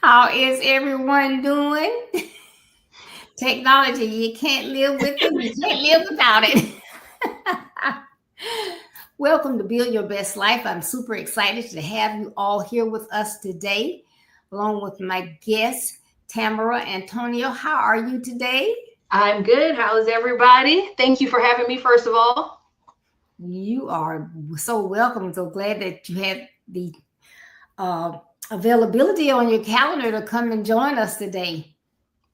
How is everyone doing? Technology, you can't live with it, you can't live without it. Welcome to Build Your Best Life. I'm super excited to have you all here with us today, along with my guest, Tamara Antonino. How are you today? I'm good. How is everybody? Thank you for having me, first of all. You are so welcome. So glad that you had the uh, availability on your calendar to come and join us today.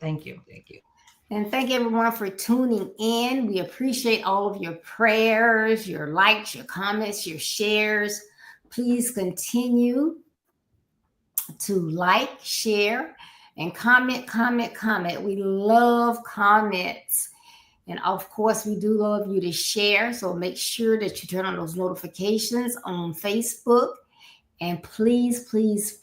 Thank you. Thank you. And thank everyone for tuning in. We appreciate all of your prayers, your likes, your comments, your shares. Please continue to like, share, and comment. We love comments. And of course, we do love you to share. So make sure that you turn on those notifications on Facebook. And please,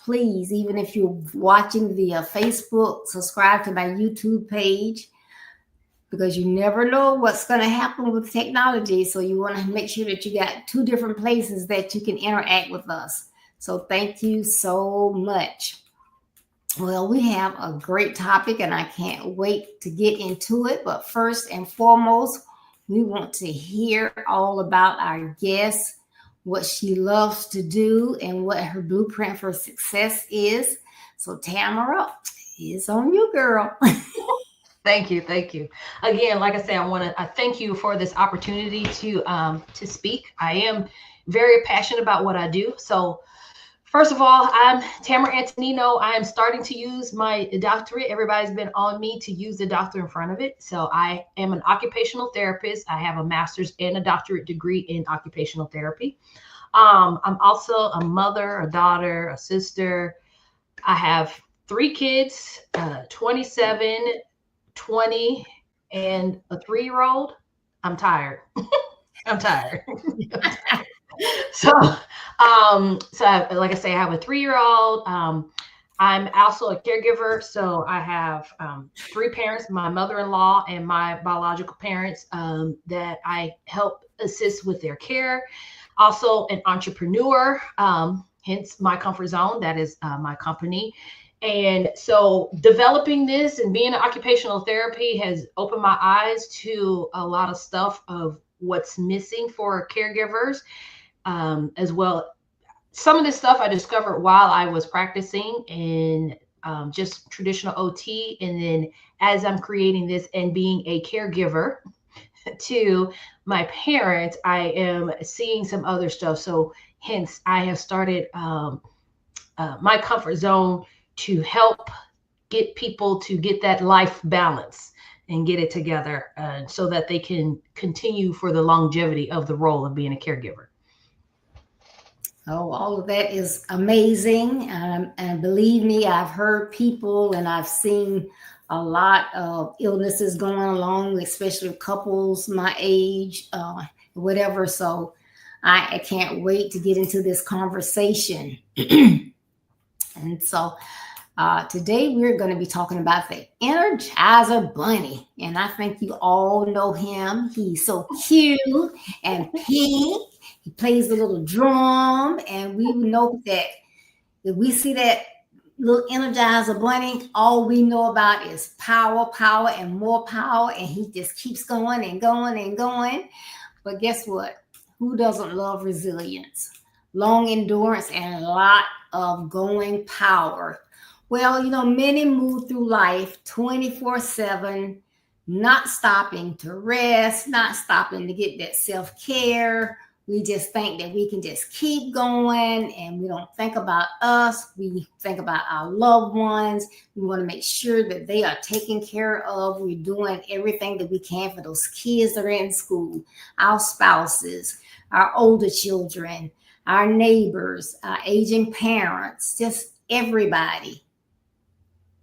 even if you're watching via Facebook, subscribe to my YouTube page, because you never know what's going to happen with technology. So you want to make sure that you got two different places that you can interact with us. So thank you so much. Well, we have a great topic and I can't wait to get into it. But first and foremost, we want to hear all about our guest, what she loves to do, and what her blueprint for success is. So Tamara, it's on you, girl. Thank you. Thank you. Again, like I said, I thank you for this opportunity to speak. I am very passionate about what I do. So first of all, I'm Tamara Antonino. I am starting to use my doctorate. Everybody's been on me to use the doctor in front of it. So I am an occupational therapist. I have a master's and a doctorate degree in occupational therapy. I'm also a mother, a daughter, a sister. I have 3 kids, 27, 20, and a 3-year-old. I'm tired. I'm tired. So like I say, I have a 3-year-old. I'm also a caregiver. So I have 3 parents, my mother-in-law and my biological parents, that I help assist with their care. Also an entrepreneur, hence my comfort zone. That is my company. And so developing this and being in occupational therapy has opened my eyes to a lot of stuff of what's missing for caregivers, as well. Some of this stuff I discovered while I was practicing in just traditional OT. And then as I'm creating this and being a caregiver to my parents, I am seeing some other stuff. So hence I have started my comfort zone to help get people to get that life balance and get it together, so that they can continue for the longevity of the role of being a caregiver. Oh, all of that is amazing. And believe me, I've heard people and I've seen a lot of illnesses going along, especially couples my age, whatever. So I can't wait to get into this conversation. And so today we're going to be talking about the Energizer Bunny. And I think you all know him. He's so cute and pink. He plays the little drum. And we know that if we see that little Energizer Bunny, all we know about is power, and more power. And he just keeps going and going and going. But guess what? Who doesn't love resilience, long endurance, and a lot of going power? Well, many move through life 24/7, not stopping to rest, not stopping to get that self-care. We just think that we can just keep going and we don't think about us. We think about our loved ones. We want to make sure that they are taken care of. We're doing everything that we can for those kids that are in school, our spouses, our older children, our neighbors, our aging parents, just everybody.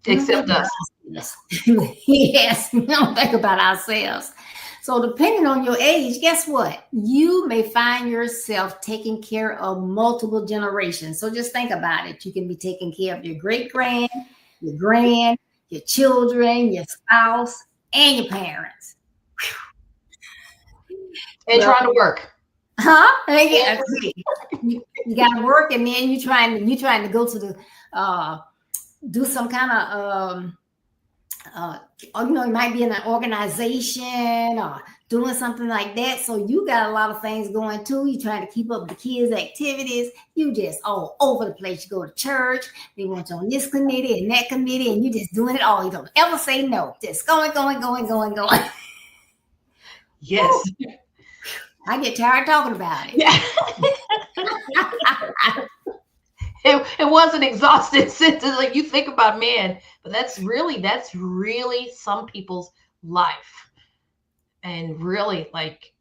Except us. Yes, we don't think about ourselves. So depending on your age, guess what? You may find yourself taking care of multiple generations. So just think about it. You can be taking care of your great-grand, your grand, your children, your spouse, and your parents. And trying to work. Huh? Yeah. You got to work, and then you trying to go to the do some kind of it might be in an organization or doing something like that. So you got a lot of things going too. You trying to keep up with the kids' activities. You just all over the place. You go to church. They want you on this committee and that committee, and you just doing it all. You don't ever say no. Just going, going, going, going, going. Yes. I get tired talking about it. Yeah. It was an exhausting sentence. Like, you think about, man, but that's really some people's life. And really, like,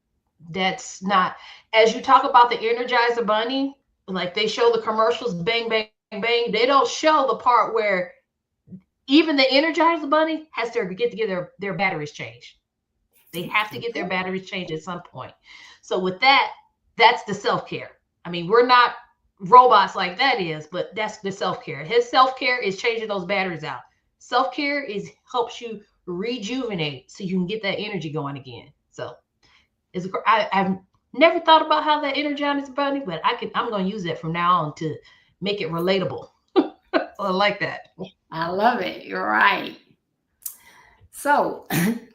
that's not, as you talk about the Energizer Bunny, like they show the commercials, bang, bang, bang. They don't show the part where even the Energizer Bunny has to get their batteries changed. They have to get their batteries changed at some point. So with that, that's the self-care. I mean, we're not robots like that is, but that's the self-care. His self-care is changing those batteries out. Self-care is helps you rejuvenate so you can get that energy going again. So I've never thought about how that Energizer Bunny, but I'm going to use that from now on to make it relatable. I like that. I love it. You're right. So,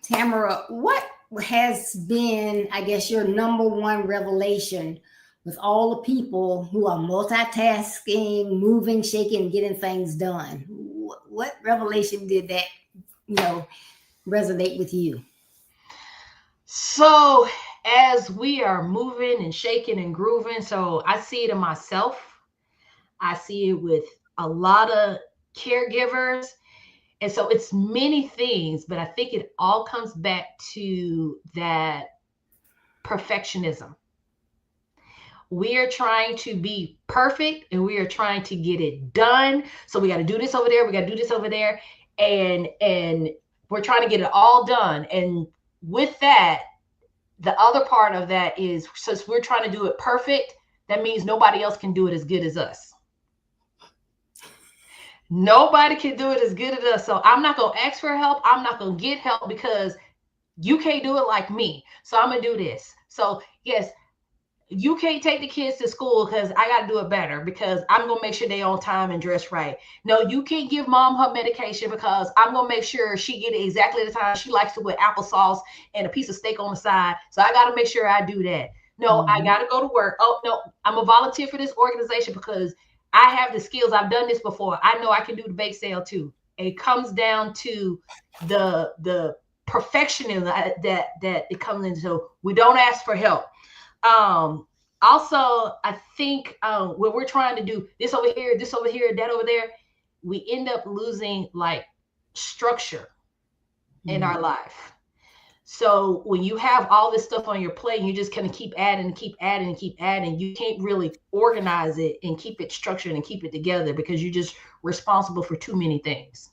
Tamara, what has been, I guess, your number one revelation with all the people who are multitasking, moving, shaking, getting things done? What revelation did that, resonate with you? So, as we are moving and shaking and grooving, so I see it in myself. I see it with a lot of caregivers. And so it's many things, but I think it all comes back to that perfectionism. We are trying to be perfect and we are trying to get it done. So we got to do this over there, we got to do this over there, and we're trying to get it all done. And with that, the other part of that is, since we're trying to do it perfect, that means nobody else can do it as good as us. Nobody can do it as good as us. So I'm not going to ask for help. I'm not going to get help because you can't do it like me. So I'm going to do this. So yes, you can't take the kids to school because I got to do it better because I'm going to make sure they on time and dress right. No, you can't give mom her medication because I'm going to make sure she get it exactly the time she likes it, with applesauce and a piece of steak on the side. So I got to make sure I do that. No, I got to go to work. Oh, no, I'm a volunteer for this organization because I have the skills. I've done this before. I know I can do the bake sale too. It comes down to the perfectionism that it comes into. We don't ask for help. Also, I think when we're trying to do this over here, that over there, we end up losing like structure in our life. So when you have all this stuff on your plate, you just kind of keep adding and keep adding and keep adding. You can't really organize it and keep it structured and keep it together because you're just responsible for too many things.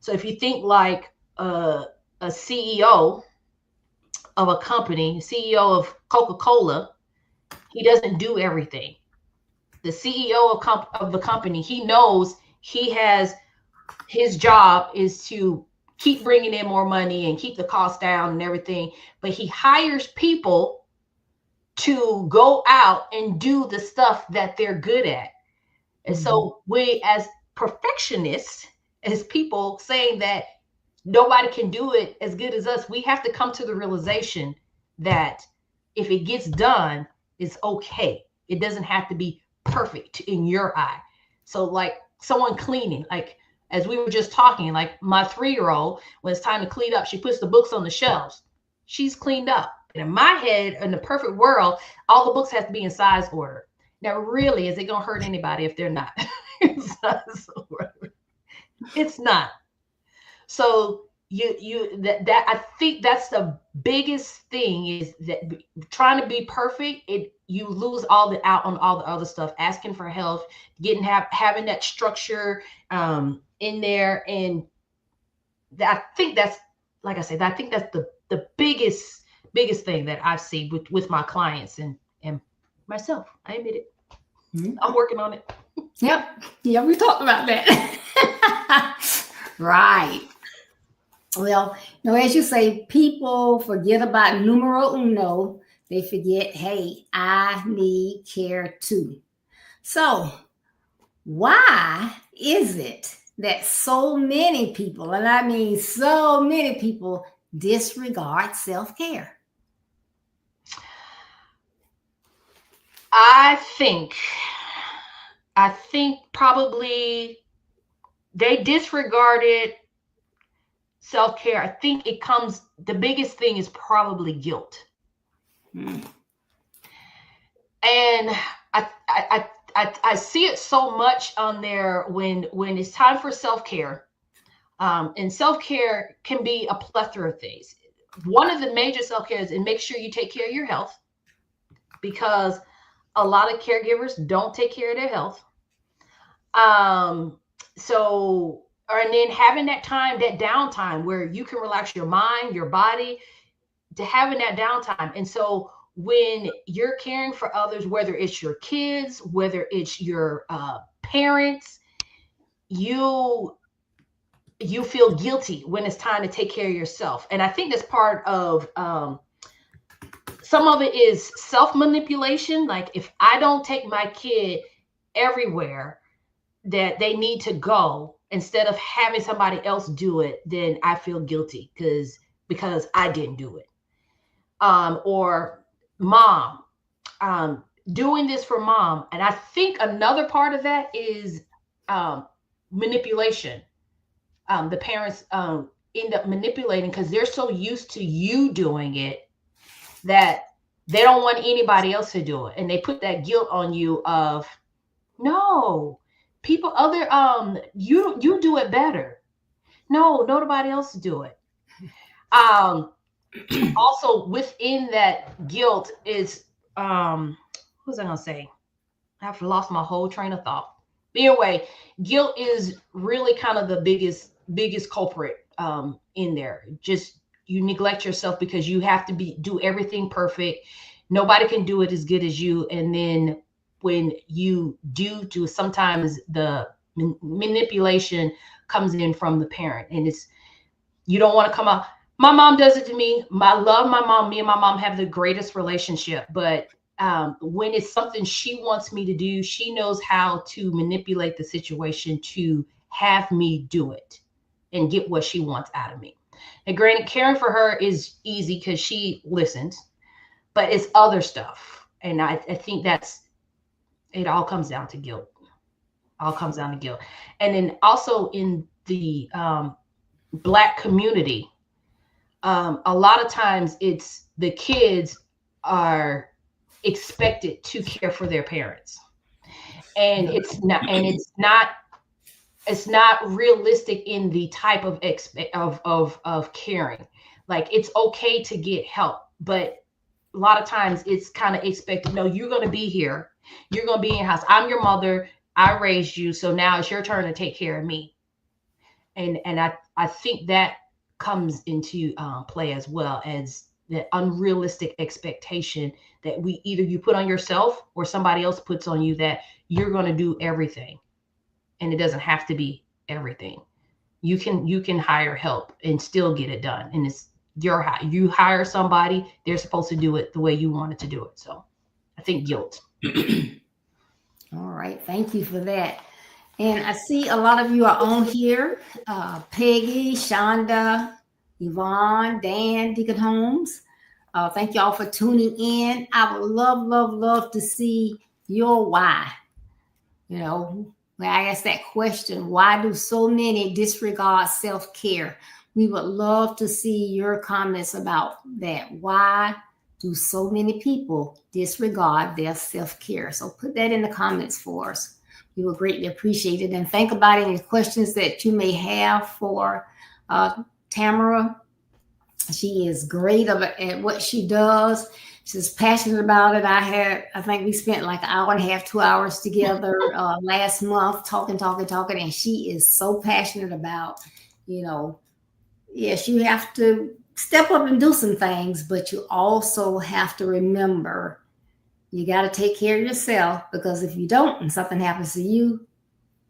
So if you think like a CEO of a company, CEO of Coca-Cola, he doesn't do everything. The CEO of the company, he knows he has, his job is to keep bringing in more money and keep the cost down and everything. But he hires people to go out and do the stuff that they're good at. And so we, as perfectionists, as people saying that nobody can do it as good as us, we have to come to the realization that if it gets done, it's okay. It doesn't have to be perfect in your eye. So like someone cleaning, like as we were just talking, like my 3-year-old, when it's time to clean up, she puts the books on the shelves. She's cleaned up. And in my head, in the perfect world, all the books have to be in size order. Now, really, is it going to hurt anybody if they're not in size order? It's not. So that I think that's the biggest thing, is that trying to be perfect, you lose out on all the other stuff, asking for help, having that structure in there. And I think that's, like I said, I think that's the biggest thing that I see with my clients and myself. I admit it. I'm working on it. Yep. Yeah, we talked about that. Right. Well, as you say, people forget about numero uno. They forget, hey, I need care too. So why is it that so many people, and I mean so many people, disregard self care? I think, I think probably they disregarded self care. I think it comes, the biggest thing is probably guilt. Hmm. And I see it so much on there when it's time for self care. And self care can be a plethora of things. One of the major self care is, and make sure you take care of your health, because a lot of caregivers don't take care of their health. Um, so, and then having that time, that downtime where you can relax your mind, your body, to having that downtime. And so when you're caring for others, whether it's your kids, whether it's your parents, you you feel guilty when it's time to take care of yourself. And I think that's part of some of it is self manipulation. Like, if I don't take my kid everywhere that they need to go, instead of having somebody else do it, then I feel guilty because I didn't do it. Or mom, doing this for mom. And I think another part of that is um, manipulation. The parents end up manipulating because they're so used to you doing it that they don't want anybody else to do it, and they put that guilt on you of, no, people, other, you do it better. No, nobody else do it. Um, Also within that guilt is, what was I gonna say? I've lost my whole train of thought. But anyway, guilt is really kind of the biggest culprit in there. Just, you neglect yourself because you have to do everything perfect. Nobody can do it as good as you. And then when you do, sometimes the manipulation comes in from the parent, and it's, you don't want to come out. My mom does it to me. I love my mom. Me and my mom have the greatest relationship. But when it's something she wants me to do, she knows how to manipulate the situation to have me do it and get what she wants out of me. And granted, caring for her is easy because she listens, but it's other stuff. And I think it all comes down to guilt. All comes down to guilt. And then also in the Black community, a lot of times it's the kids are expected to care for their parents, and it's not realistic in the type of of caring. Like, it's okay to get help, but a lot of times it's kind of expected. No, you're going to be here, you're going to be in your house, I'm your mother, I raised you, so now it's your turn to take care of me. And I think that comes into play, as well as the unrealistic expectation that we either you put on yourself or somebody else puts on you, that you're going to do everything, and it doesn't have to be everything. You can hire help and still get it done, and it's you hire somebody, they're supposed to do it the way you wanted to do it. So I think guilt. All right, thank you for that. And I see a lot of you are on here. Peggy, Shonda, Yvonne, Dan, Deacon Holmes. Thank y'all for tuning in. I would love, love, love to see your why. You know, when I ask that question, why do so many disregard self care? We would love to see your comments about that. Why do so many people disregard their self care? So put that in the comments for us. We will greatly appreciate it. And think about any questions that you may have for Tamara. She is great at what she does. She's passionate about it. I think we spent like an hour and a half, 2 hours together last month talking, and she is so passionate about, you know, yes, you have to step up and do some things, but you also have to remember you got to take care of yourself, because if you don't and something happens to you,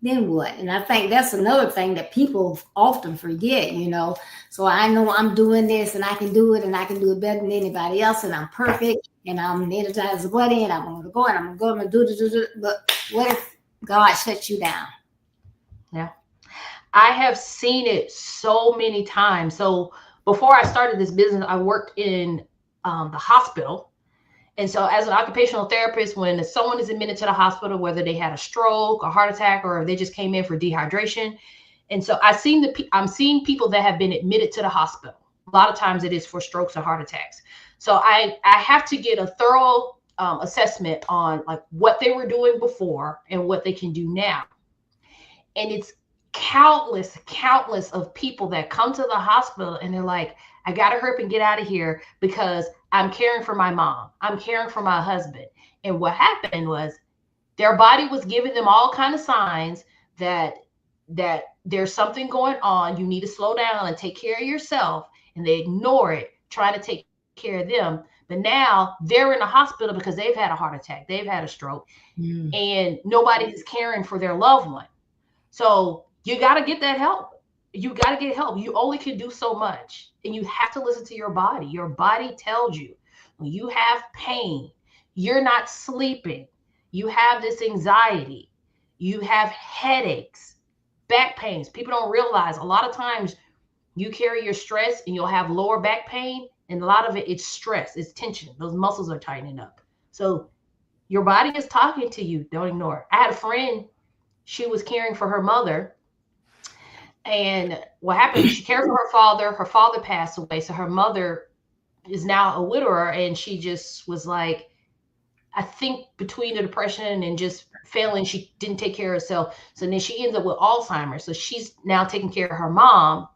then what? And I think that's another thing that people often forget, you know. So I know I'm doing this and I can do it, and I can do it better than anybody else, and I'm perfect, and I'm the Energizer Bunny, and I'm going to go and I'm going to do it. But what if God shuts you down? Yeah. I have seen it so many times. So before I started this business, I worked in the hospital. And so, as an occupational therapist, when someone is admitted to the hospital, whether they had a stroke, a heart attack, or they just came in for dehydration, and so I'm seeing people that have been admitted to the hospital. A lot of times, it is for strokes or heart attacks. So I have to get a thorough assessment on like what they were doing before and what they can do now. And it's countless of people that come to the hospital and they're like, I gotta hurry up and get out of here because I'm caring for my mom, I'm caring for my husband. And what happened was their body was giving them all kind of signs that there's something going on, you need to slow down and take care of yourself, and they ignore it trying to take care of them. But now they're in the hospital because they've had a heart attack, they've had a stroke, Mm. and nobody is caring for their loved one. So you got to get that help. You got to get help. You only can do so much. And you have to listen to your body. Your body tells you when you have pain, you're not sleeping, you have this anxiety, you have headaches, back pains. People don't realize a lot of times you carry your stress and you'll have lower back pain. And a lot of it, it's stress, it's tension. Those muscles are tightening up. So your body is talking to you. Don't ignore it. I had a friend, she was caring for her mother. And what happened, she cared for her father. Her father passed away. So her mother is now a widower. And she just was like, I think between the depression and just failing, she didn't take care of herself. So then she ends up with Alzheimer's. So she's now taking care of her mom.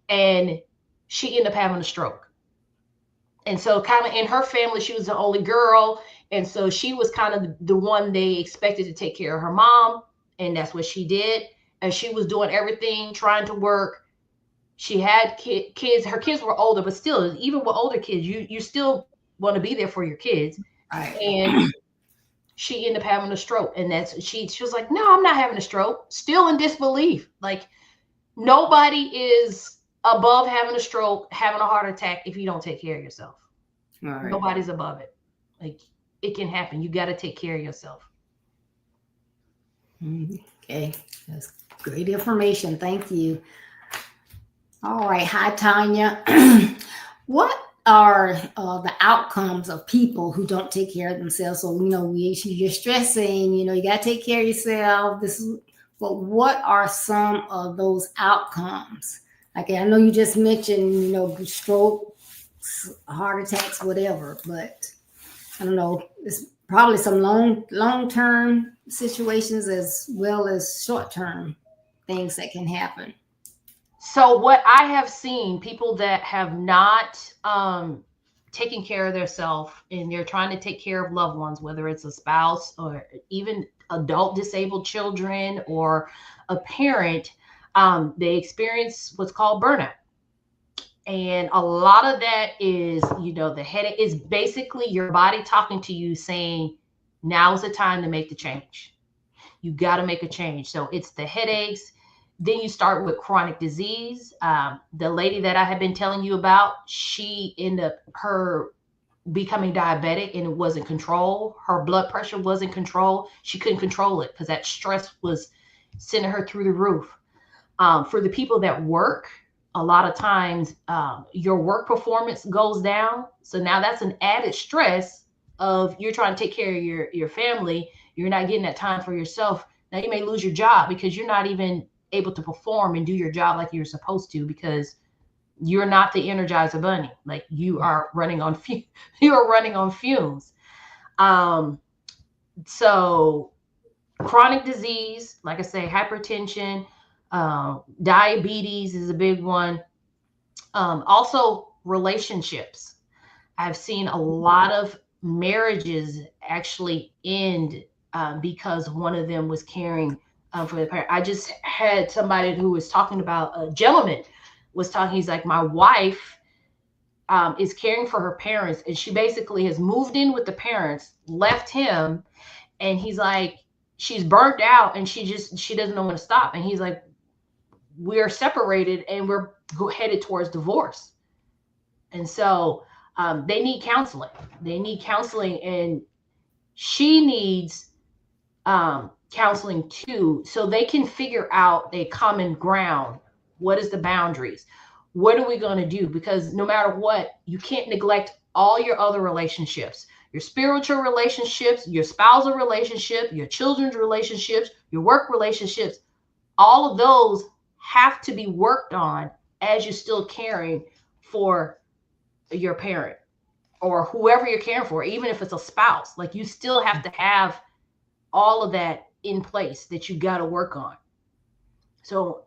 And she ended up having a stroke. And so, kind of in her family, she was the only girl. And so she was kind of the one they expected to take care of her mom. And that's what she did. And she was doing everything, trying to work. She had kids. Her kids were older, but still, even with older kids, you still want to be there for your kids. Right. And she ended up having a stroke. And she was like, no, I'm not having a stroke. Still in disbelief. Like, nobody is above having a stroke, having a heart attack if you don't take care of yourself. All right. Nobody's above it. Like, it can happen. You got to take care of yourself. Okay. That's great information. Thank you. All right. Hi, Tanya. What are the outcomes of people who don't take care of themselves? So, you're stressing, you got to take care of yourself. But what are some of those outcomes? Like, I know you just mentioned, stroke, heart attacks, whatever, but I don't know. It's probably some long term situations as well as short term things that can happen. So, what I have seen, people that have not taken care of themselves and they're trying to take care of loved ones, whether it's a spouse or even adult disabled children or a parent, they experience what's called burnout. And a lot of that is, the headache is basically your body talking to you saying, now's the time to make the change. You got to make a change. So it's the headaches. Then you start with chronic disease. The lady that I had been telling you about, she ended up her becoming diabetic and it wasn't controlled. Her blood pressure wasn't controlled. She couldn't control it because that stress was sending her through the roof. For the people that work, a lot of times your work performance goes down. So now that's an added stress of you're trying to take care of your family. You're not getting that time for yourself. Now you may lose your job because you're not even able to perform and do your job like you're supposed to because you're not the Energizer Bunny. Like you are running on you are running on fumes. Um, so chronic disease, like I say, hypertension, diabetes is a big one. Also, relationships. I've seen a lot of marriages actually end because one of them was caring for the parent. I just had somebody who was talking about a gentleman was talking. He's like, my wife is caring for her parents, and she basically has moved in with the parents, left him, and he's like, she's burnt out, and she doesn't know when to stop. And he's like, we're separated, and we're headed towards divorce. And so they need counseling. They need counseling, and she needs counseling too, so they can figure out a common ground. What is the boundaries? What are we going to do? Because no matter what, you can't neglect all your other relationships, your spiritual relationships, your spousal relationship, your children's relationships, your work relationships. All of those have to be worked on as you're still caring for your parent or whoever you're caring for, even if it's a spouse. Like, you still have to have all of that in place that you got to work on. So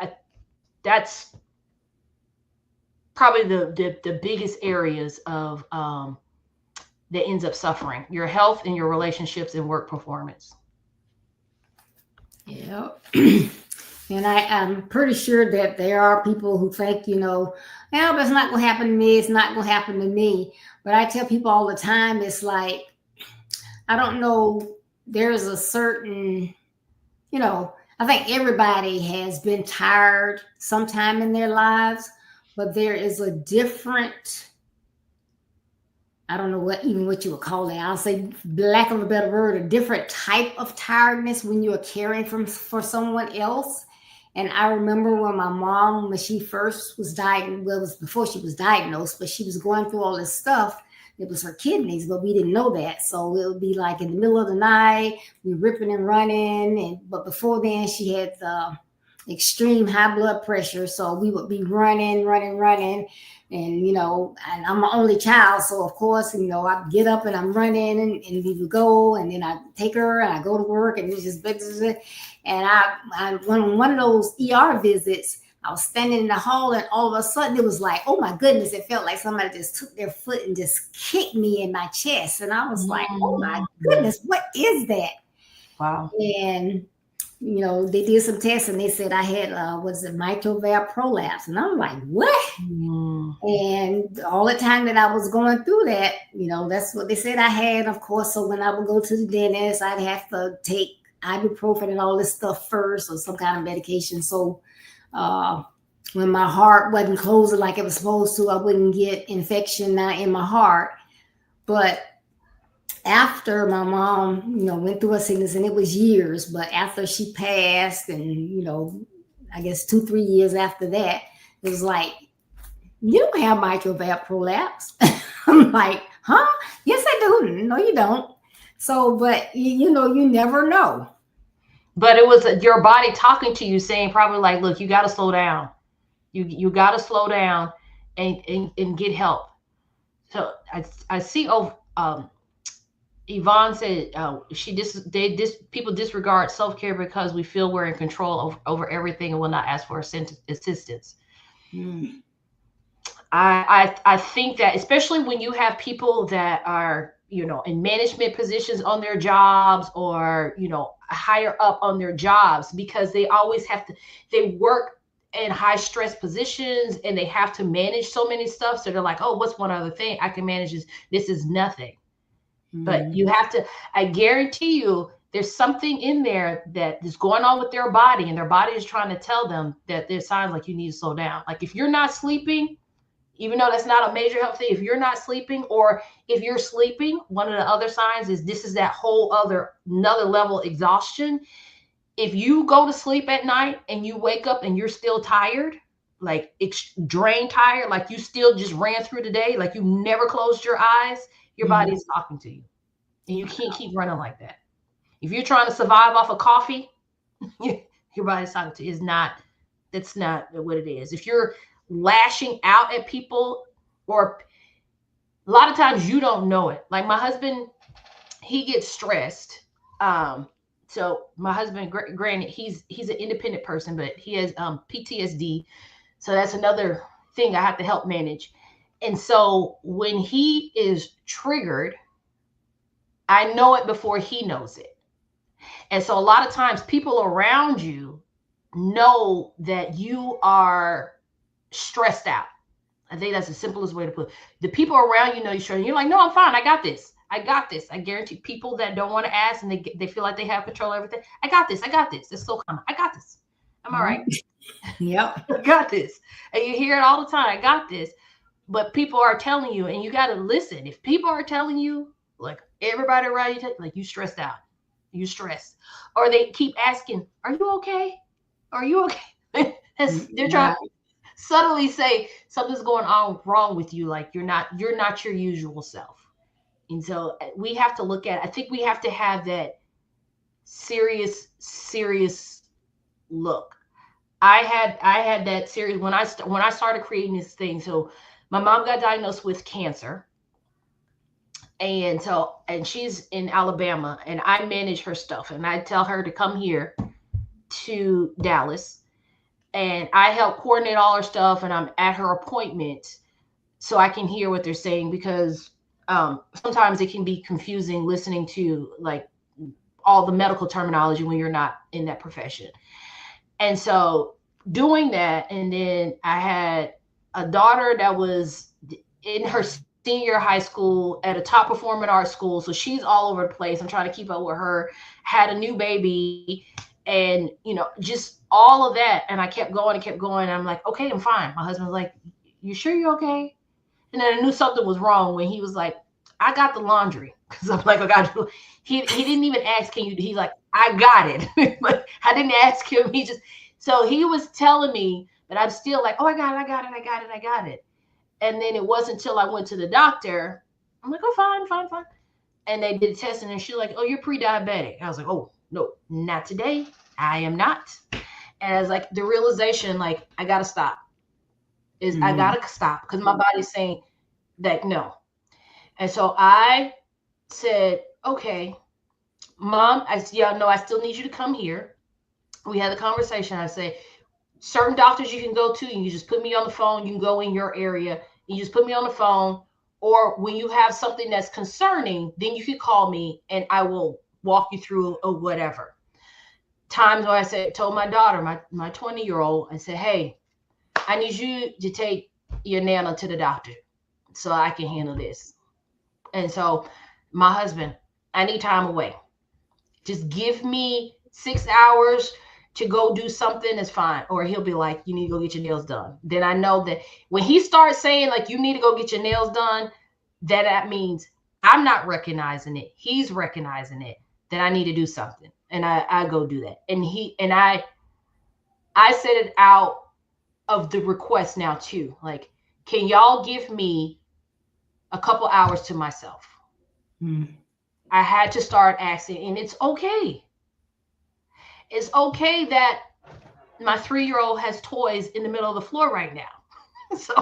that's probably the biggest areas of that ends up suffering your health and your relationships and work performance. Yeah. And I'm pretty sure that there are people who think, well, but it's not going to happen to me. It's not going to happen to me. But I tell people all the time, it's like, I don't know, there's a certain, I think everybody has been tired sometime in their lives, but there is a different, I don't know what you would call it. I'll say, lack of a better word, a different type of tiredness when you're caring for someone else. And I remember when my mom, when she first was diagnosed, well, it was before she was diagnosed, but she was going through all this stuff. It was her kidneys, but we didn't know that. So it would be like in the middle of the night, we were ripping and running. But before then, she had extreme high blood pressure. So we would be running. And, and I'm the only child. So, of course, I get up and I'm running and we would go. And then I take her and I go to work and it's just, and I went on one of those ER visits. I was standing in the hall and all of a sudden it was like, oh my goodness, it felt like somebody just took their foot and just kicked me in my chest. And I was like, oh my goodness, what is that? Wow. And they did some tests and they said I had, mitral valve prolapse. And I'm like, what? And all the time that I was going through that, that's what they said I had, of course. So when I would go to the dentist, I'd have to take ibuprofen and all this stuff first or some kind of medication. So when my heart wasn't closing like it was supposed to, I wouldn't get infection in my heart. But after my mom, went through a sickness, and it was years, but after she passed and, I guess 2-3 years after that, it was like, you don't have mitral valve prolapse. I'm like, huh? Yes, I do. No, you don't. So, but you never know. But it was your body talking to you, saying probably like, look, you got to slow down. You got to slow down and get help. So I see. Yvonne said people disregard self-care because we feel we're in control over everything and will not ask for assistance. I think that especially when you have people that are in management positions on their jobs or higher up on their jobs, because they always they work in high stress positions and they have to manage so many stuff. So they're like, oh, what's one other thing I can manage? This is nothing. But you have to, I guarantee you, there's something in there that is going on with their body, and their body is trying to tell them that there's signs like you need to slow down. Like if you're not sleeping, even though that's not a major health thing, if you're not sleeping, or if you're sleeping, one of the other signs is this is that whole another level exhaustion. If you go to sleep at night and you wake up and you're still tired, like drained tired, like you still just ran through the day, like you never closed your eyes, your body is talking to you. And you can't keep running like that. If you're trying to survive off of coffee, your body's talking to you. That's not what it is. If you're lashing out at people, or a lot of times you don't know it. Like my husband, he gets stressed. So my husband, granted, he's an independent person, but he has PTSD. So that's another thing I have to help manage. And so when he is triggered, I know it before he knows it. And so a lot of times people around you know that you are stressed out. I think that's the simplest way to put it. The people around you know you're stressed. You're like, no, I'm fine. I got this. I guarantee people that don't want to ask and they feel like they have control of everything. I got this. It's so common. I got this. I'm all right. Yep. I got this. And you hear it all the time. I got this. But people are telling you, and you got to listen. If people are telling you, like everybody around you, like you stressed out. You stressed. Or they keep asking, are you okay? Are you okay? They're trying Right. to subtly say something's going on wrong with you. Like you're not your usual self. And so we have to look at, I think we have to have that serious look. I had that serious when I started creating this thing. So my mom got diagnosed with cancer, and she's in Alabama, and I manage her stuff, and I tell her to come here to Dallas, and I help coordinate all her stuff, and I'm at her appointment so I can hear what they're saying, because sometimes it can be confusing listening to like all the medical terminology when you're not in that profession. And so doing that, and then I had a daughter that was in her senior high school at a top performing art school. So she's all over the place. I'm trying to keep up with her. Had a new baby, and just all of that. And I kept going and kept going. And I'm like, okay, I'm fine. My husband was like, you sure you're okay? And then I knew something was wrong when he was like, I got the laundry. Because I'm like, I got to. He didn't even ask, can you? He's like, I got it. But I didn't ask him. So he was telling me, but I'm still like, oh, I got it, I got it, I got it, I got it. And then it wasn't until I went to the doctor. I'm like, oh, fine, fine, fine. And they did testing, and she's like, oh, you're pre-diabetic. I was like, oh, no, not today. I am not. And I was like, the realization, like, I gotta stop. I Mhm. gotta stop because my body's saying that no. And so I said, okay, mom, yeah, no, I still need you to come here. We had a conversation. I say, certain doctors you can go to, and you just put me on the phone. You can go in your area. You just put me on the phone. Or when you have something that's concerning, then you can call me and I will walk you through or whatever. Times where I said, told my daughter, my 20-year-old, I said, hey, I need you to take your nana to the doctor so I can handle this. And so my husband, I need time away. Just give me 6 hours to go do something, is fine. Or he'll be like, you need to go get your nails done. Then I know that when he starts saying like you need to go get your nails done, that means I'm not recognizing it. He's recognizing it. That I need to do something. And I go do that. And I set it out of the request now too. Like, can y'all give me a couple hours to myself? Mhm. I had to start asking, and it's okay. It's okay that my 3-year-old has toys in the middle of the floor right now. So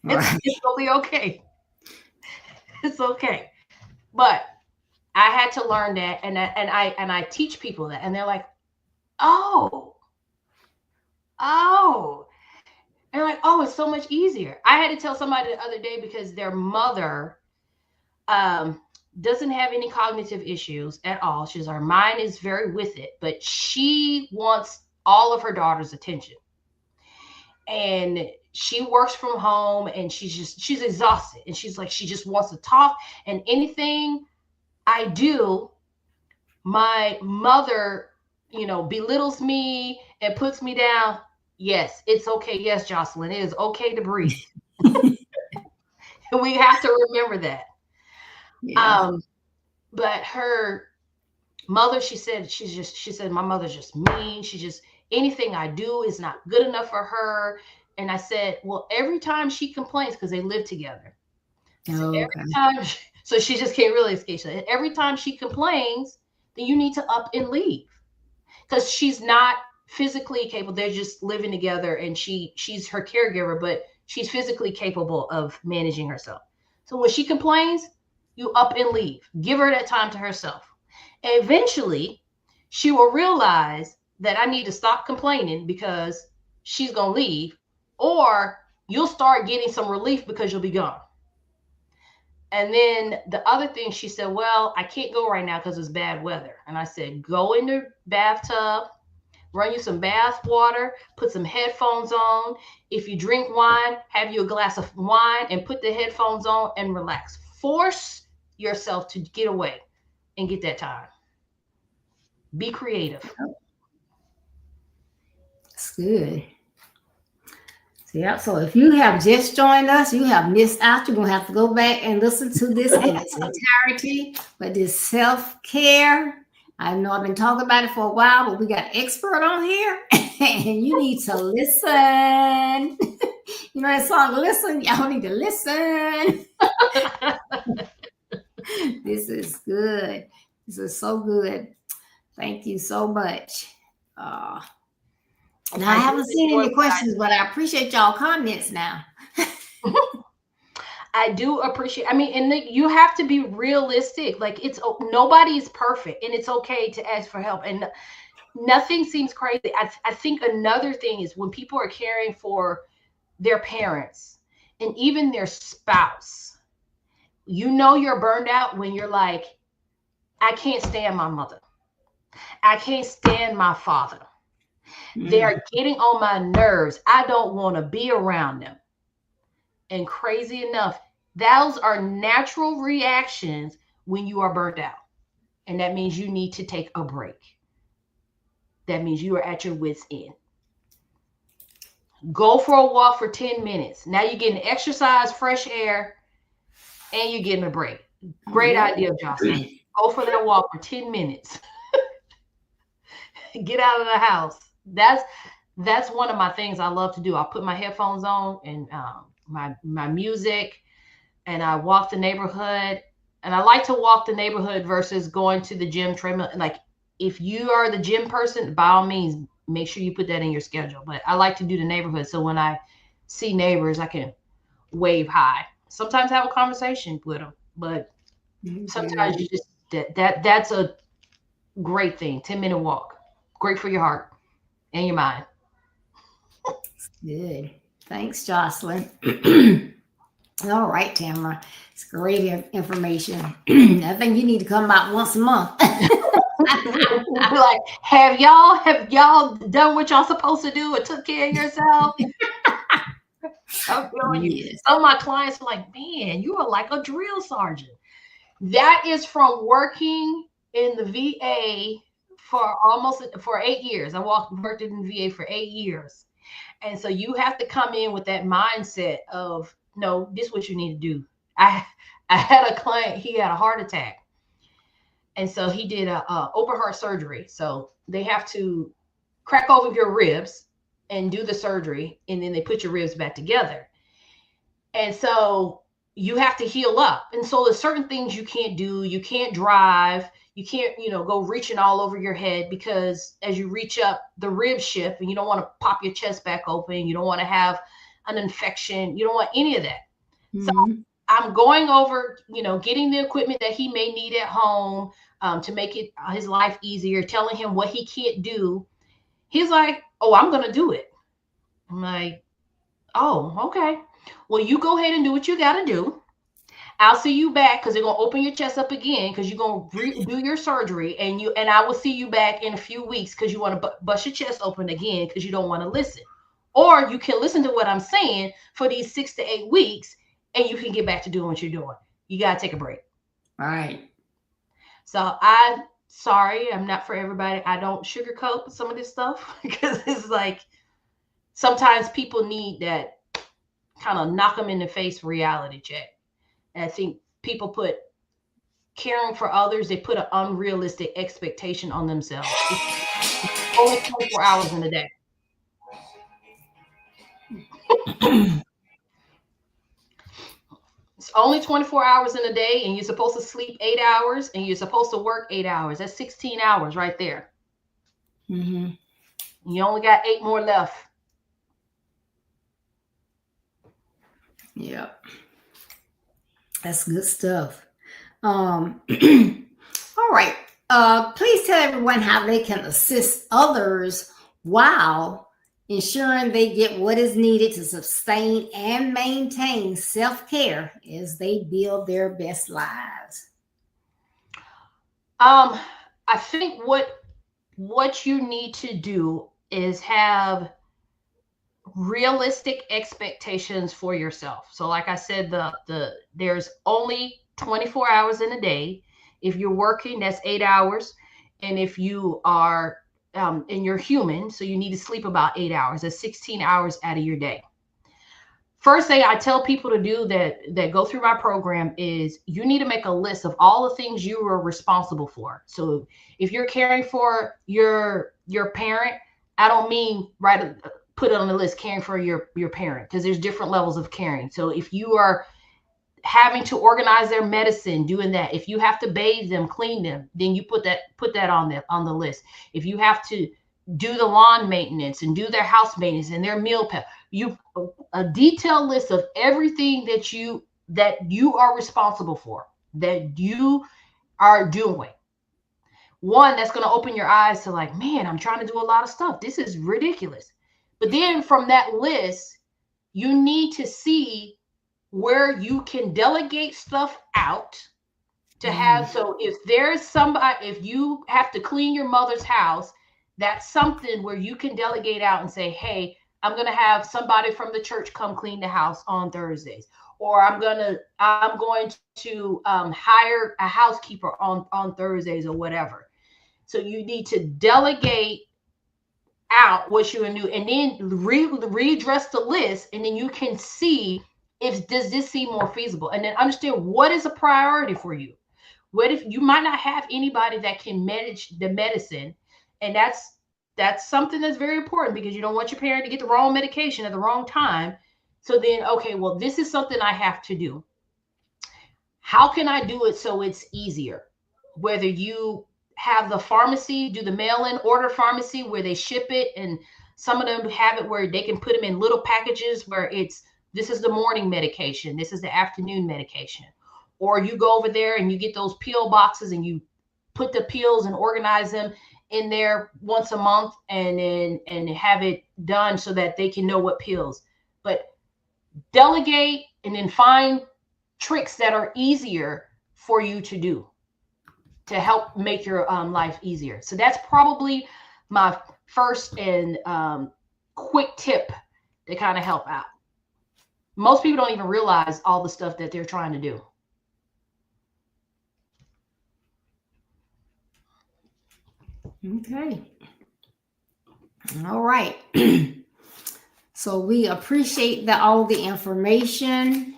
Right. it's gonna be okay. It's okay. But I had to learn that, and I teach people that, and they're like, oh, oh, and they're like, oh, it's so much easier. I had to tell somebody the other day because their mother um doesn't have any cognitive issues at all. Her mind is very with it, but she wants all of her daughter's attention. And she works from home, and she's exhausted, and she's like, she just wants to talk. And anything I do, my mother, belittles me and puts me down. Yes, it's okay. Yes, Jocelyn, it is okay to breathe. And we have to remember that. Yeah. um but her mother, she said my mother's just mean. She just, anything I do is not good enough for her. And I said, well, every time she complains, because they live together, I said, Okay. every time so she just can't really escape. So every time she complains, then you need to up and leave, because she's not physically capable. They're just living together, and she's her caregiver, but she's physically capable of managing herself. So when she complains, you up and leave. Give her that time to herself. And eventually, she will realize that I need to stop complaining because she's going to leave, or you'll start getting some relief because you'll be gone. And then the other thing, she said, well, I can't go right now because it's bad weather. And I said, go in the bathtub, run you some bath water, put some headphones on. If you drink wine, have you a glass of wine and put the headphones on and relax. Force yourself to get away and get that time. Be creative. That's good. So, yeah. So if you have just joined us, you have missed out. You're gonna have to go back and listen to this in its entirety. But this self-care I know I've been talking about it for a while, but we got an expert on here, and you need to listen. You know that song, Listen? Y'all need to listen. This is good. This is so good. Thank you so much. Uh, now, I I do haven't seen enjoy any what I questions, but I appreciate y'all comments now. I do appreciate. I mean, and you have to be realistic. Like nobody's perfect, and it's okay to ask for help. And nothing seems crazy. I think another thing is when people are caring for their parents and even their spouse. You know you're burned out when you're like, I can't stand my mother. I can't stand my father. They Mm, are getting on my nerves. I don't want to be around them. And crazy enough, those are natural reactions when you are burnt out. And that means you need to take a break. That means you are at your wits' end. Go for a walk for 10 minutes. Now you're getting exercise, fresh air, and you're getting a break. Great yep. idea, Jocelyn. Go for that walk for 10 minutes. Get out of the house. That's one of my things I love to do. I put my headphones on and my music, and I walk the neighborhood. And I like to walk the neighborhood versus going to the gym treadmill. Like, if you are the gym person, by all means, make sure you put that in your schedule. But I like to do the neighborhood, so when I see neighbors, I can wave hi. Sometimes have a conversation with them, but sometimes Good. you just that's a great thing. 10-minute walk, great for your heart and your mind. Good. Thanks, Jocelyn. All right, Tamara. It's great information. I think you need to come about once a month. Like, have y'all done what y'all supposed to do and took care of yourself? I'm telling you, Yes. some of my clients are like, man, you are like a drill sergeant. That is from working in the VA for 8 years. Worked in the VA for 8 years. And so you have to come in with that mindset of, no, this is what you need to do. I I had a client, he had a heart attack. And so he did a open heart surgery. So they have to crack open your ribs and do the surgery, and then they put your ribs back together. And so you have to heal up. And so there's certain things you can't do. You can't drive. You can't, go reaching all over your head, because as you reach up, the ribs shift, and you don't want to pop your chest back open. You don't want to have an infection. You don't want any of that. So Hmm. I'm going over, getting the equipment that he may need at home, to make his life easier, telling him what he can't do. He's like, oh, I'm going to do it. I'm like, oh, okay. Well, you go ahead and do what you got to do. I'll see you back, because they're gonna open your chest up again, because you're gonna do your surgery, and I will see you back in a few weeks, because you want to bust your chest open again, because you don't want to listen. Or you can listen to what I'm saying for these 6 to 8 weeks, and you can get back to doing what you're doing. You gotta take a break. Right. So I'm sorry, I'm not for everybody. I don't sugarcoat some of this stuff because it's like sometimes people need that kind of knock them in the face reality check. And I think people put caring for others, they put an unrealistic expectation on themselves. It's only 24 hours in a day. It's only 24 hours in a day, and you're supposed to sleep 8 hours, and you're supposed to work 8 hours. That's 16 hours right there. Hmm. You only got 8 more left. Yep. That's good stuff. All right. Please tell everyone how they can assist others while ensuring they get what is needed to sustain and maintain self care as they build their best lives. Um, I think what you need to do is have realistic expectations for yourself. So like I said, there's only 24 hours in a day. If you're working, that's 8 hours. And if you are and you're human, so you need to sleep about 8 hours. That's 16 hours out of your day. first thing I tell people to do that go through my program is you need to make a list of all the things you are responsible for. So if you're caring for your parent, I don't mean put it on the list caring for your parent, because there's different levels of caring. So if you are having to organize their medicine, doing that, if you have to bathe them, clean them, then you put that on the list. If you have to do the lawn maintenance and do their house maintenance and their meal prep, you a detailed list of everything that you are responsible for, that you are doing. One, that's going to open your eyes to like, man, I'm trying to do a lot of stuff. This is ridiculous. But then from that list, you need to see where you can delegate stuff out to have. So if there's somebody, if you have to clean your mother's house, that's something where you can delegate out and say, hey, I'm going to have somebody from the church come clean the house on Thursdays, or I'm going to hire a housekeeper on Thursdays or whatever. So you need to delegate out what you're going to do, and then readdress the list, and then you can see if does this seem more feasible, and then understand what is a priority for you. What if you might not have anybody that can manage the medicine, and that's something that's very important, because you don't want your parent to get the wrong medication at the wrong time. So then, okay, well, this is something I have to do. How can I do it so it's easier? Whether you have the pharmacy do the mail-in order pharmacy where they ship it, and some of them have it where they can put them in little packages where this is the morning medication, this is the afternoon medication. Or you go over there and you get those pill boxes and you put the pills and organize them in there once a month, and have it done so that they can know what pills. But delegate, and then find tricks that are easier for you to do to help make your life easier. So that's probably my first and quick tip to kind of help out. Most people don't even realize all the stuff that they're trying to do. Okay. All right. So we appreciate all the information.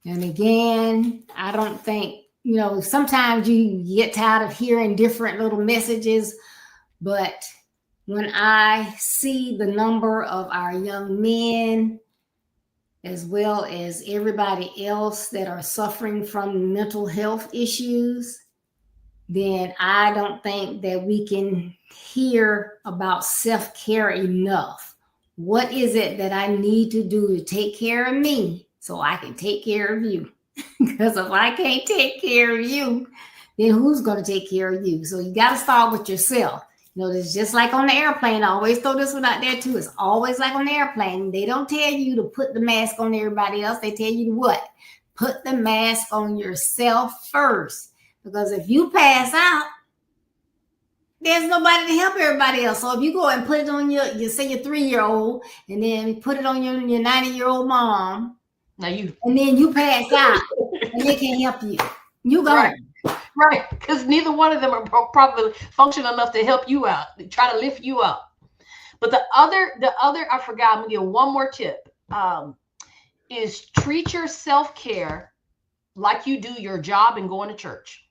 And again, I don't think, sometimes you get tired of hearing different little messages, but when I see the number of our young men, as well as everybody else that are suffering from mental health issues, then I don't think that we can hear about self-care enough. What is it that I need to do to take care of me so I can take care of you? Because if I can't take care of you, then who's going to take care of you? So you got to start with yourself. It's just like on the airplane. I always throw this one out there too. It's always like on the airplane. They don't tell you to put the mask on everybody else. They tell you to what? Put the mask on yourself first. Because if you pass out, there's nobody to help everybody else. So if you go and put it on your 3-year-old, and then put it on your 90-year-old mom, and then you pass out, and they can't help you. You go. Right, because neither one of them are probably functional enough to help you out, to try to lift you up. But the other, I forgot, I'm gonna give one more tip, is treat your self-care like you do your job and going to church.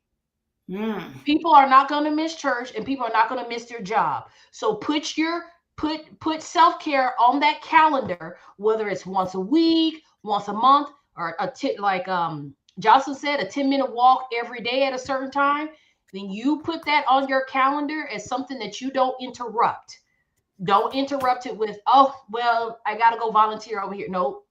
People are not going to miss church, and people are not going to miss their job. So put self-care on that calendar, whether it's once a week, once a month, or like Jocelyn said, a 10-minute walk every day at a certain time. Then you put that on your calendar as something that you don't interrupt. Don't interrupt it with, oh, well, I got to go volunteer over here. No.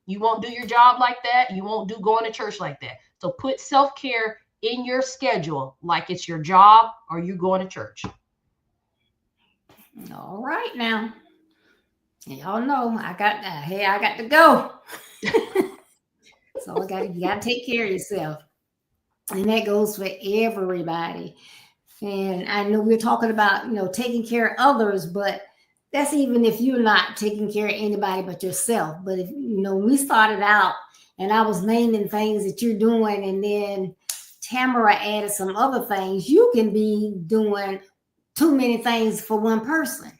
You won't do your job like that. You won't do going to church like that. So put self-care in your schedule like it's your job or you going to church. All right, now. Y'all know I got to go. So you got to take care of yourself. And that goes for everybody. And I know we're talking about, taking care of others, but that's even if you're not taking care of anybody but yourself. But if, we started out and I was naming things that you're doing, and then Tamara added some other things, you can be doing too many things for one person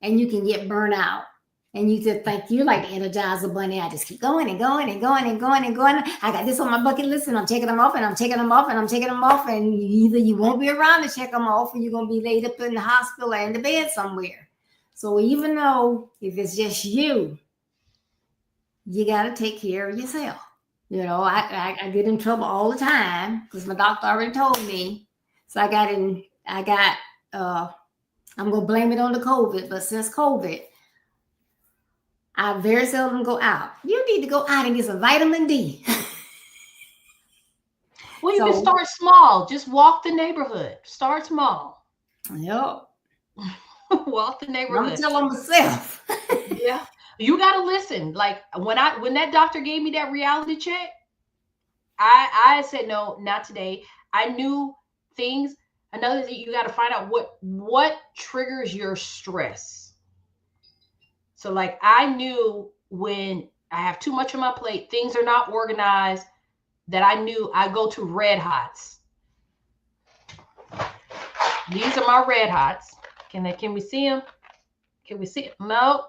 and you can get burnt out. And you just think you're like the Energizer Bunny. I just keep going and going and going and going and going. I got this on my bucket list and I'm checking them off and I'm checking them off and I'm checking them off. And either you won't be around to check them off or you're going to be laid up in the hospital or in the bed somewhere. So even though if it's just you got to take care of yourself. You know, I get in trouble all the time because my doctor already told me. So I'm going to blame it on the COVID. But since COVID, I very seldom go out. You need to go out and get some vitamin D. Well, you can start small. Just walk the neighborhood. Start small. Yep. Walk the neighborhood. I'm telling myself. Yeah. You gotta listen. Like when that doctor gave me that reality check, I said no, not today. I knew things. Another thing, you got to find out what triggers your stress. So like I knew when I have too much on my plate, things are not organized, that I knew I go to red hots. These are my red hots. Can we see them? Can we see it? No.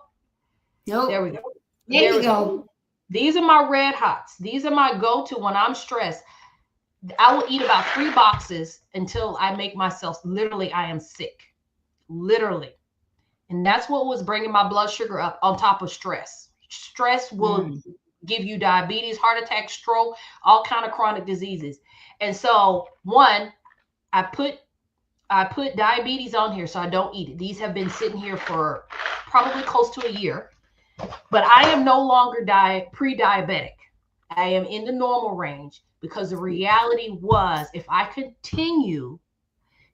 Nope. There we go. There you go. These are my red hots. These are my go-to when I'm stressed. I will eat about 3 boxes until I make myself literally, I am sick. Literally. And that's what was bringing my blood sugar up on top of stress. Stress will give you diabetes, heart attack, stroke, all kind of chronic diseases. And so one, I put diabetes on here so I don't eat it. These have been sitting here for probably close to a year, but I am no longer pre-diabetic. I am in the normal range because the reality was if I continue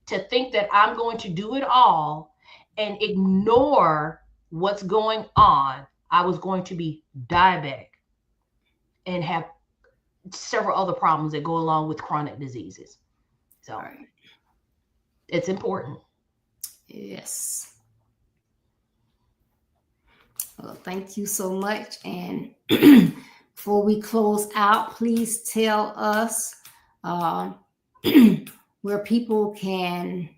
to think that I'm going to do it all and ignore what's going on, I was going to be diabetic and have several other problems that go along with chronic diseases. So it's important. Yes. Well, thank you so much. And before we close out, please tell us where people can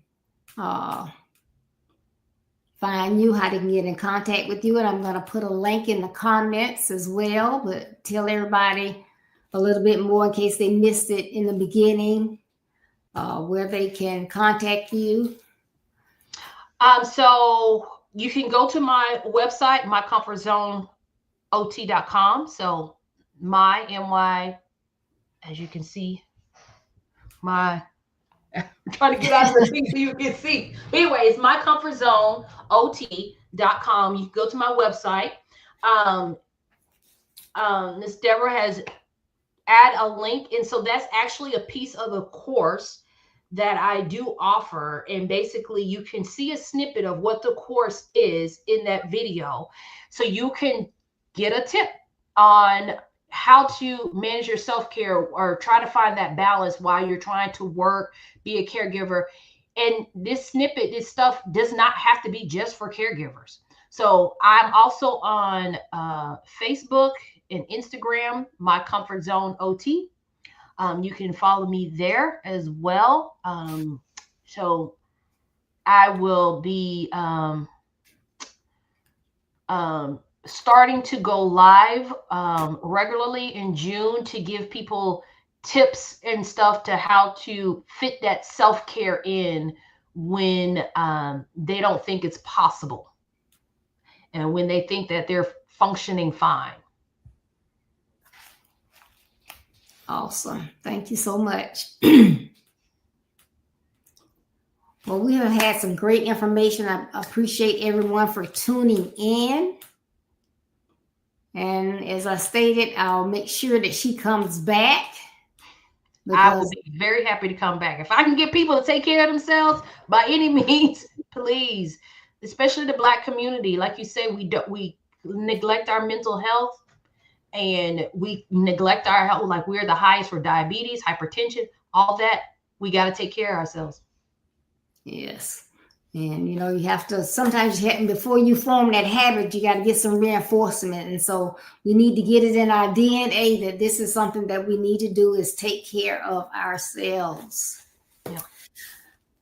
find you, how they can get in contact with you. And I'm going to put a link in the comments as well, but tell everybody a little bit more in case they missed it in the beginning, where they can contact you. So you can go to my website, mycomfortzoneot.com. So my, as you can see, I'm trying to get out of the thing so you can see. Anyway, it's mycomfortzoneot.com. You can go to my website. Miss Deborah has add a link. And so that's actually a piece of the course that I do offer. And basically you can see a snippet of what the course is in that video. So you can get a tip on how to manage your self-care or try to find that balance while you're trying to work, be a caregiver. And this snippet, this stuff does not have to be just for caregivers. So I'm also on Facebook and Instagram, My Comfort Zone OT. You can follow me there as well. So I will be starting to go live regularly in June to give people tips and stuff to how to fit that self-care in when they don't think it's possible and when they think that they're functioning fine. Awesome. Thank you so much. Well, we have had some great information. I appreciate everyone for tuning in. And as I stated, I'll make sure that she comes back. I will be very happy to come back. If I can get people to take care of themselves by any means, please, especially the Black community. Like you say, we neglect our mental health and we neglect our health. Like we're the highest for diabetes, hypertension, all that. We got to take care of ourselves. Yes. And, you know, you have to, sometimes before you form that habit, you got to get some reinforcement. And so we need to get it in our DNA that this is something that we need to do is take care of ourselves. Yeah.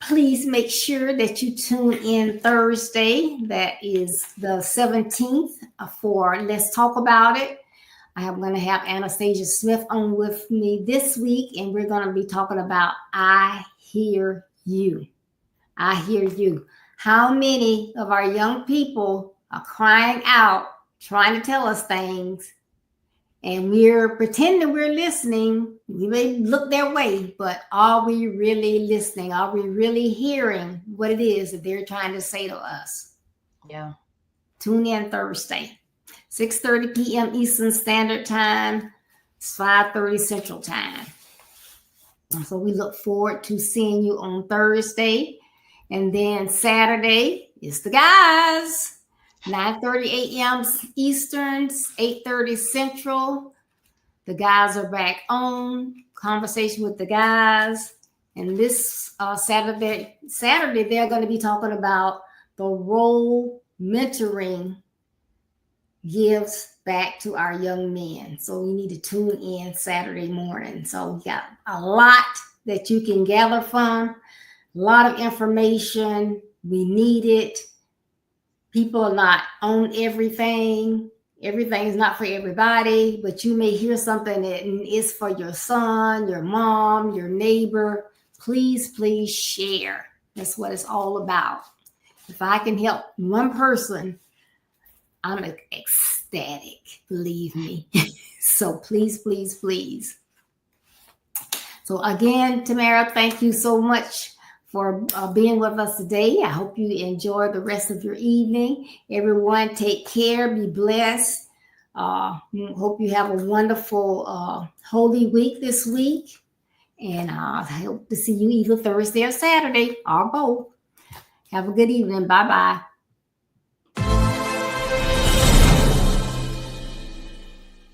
Please make sure that you tune in Thursday. That is the 17th for Let's Talk About It. I am going to have Anastasia Smith on with me this week, and we're going to be talking about I Hear You. I hear you. How many of our young people are crying out, trying to tell us things, and we're pretending we're listening? We may look their way, but are we really listening? Are we really hearing what it is that they're trying to say to us? Yeah. Tune in Thursday, 6:30 p.m. Eastern Standard Time. It's 5:30 Central Time. So we look forward to seeing you on Thursday. And then Saturday is the guys. 9:30 a.m. Eastern, 8:30 Central. The guys are back on. Conversation with the guys. And this Saturday, they're going to be talking about the role mentoring gives back to our young men. So you need to tune in Saturday morning. So we got a lot that you can gather from. A lot of information. We need it. People are not on everything. Everything is not for everybody, but you may hear something that is for your son, your mom, your neighbor. Please, please share. That's what it's all about. If I can help one person, I'm ecstatic, believe me. So please, please, please. So again, Tamara, thank you so much for being with us today. I hope you enjoy the rest of your evening. Everyone, take care. Be blessed. Hope you have a wonderful Holy Week this week. And I hope to see you either Thursday or Saturday or both. Have a good evening. Bye-bye.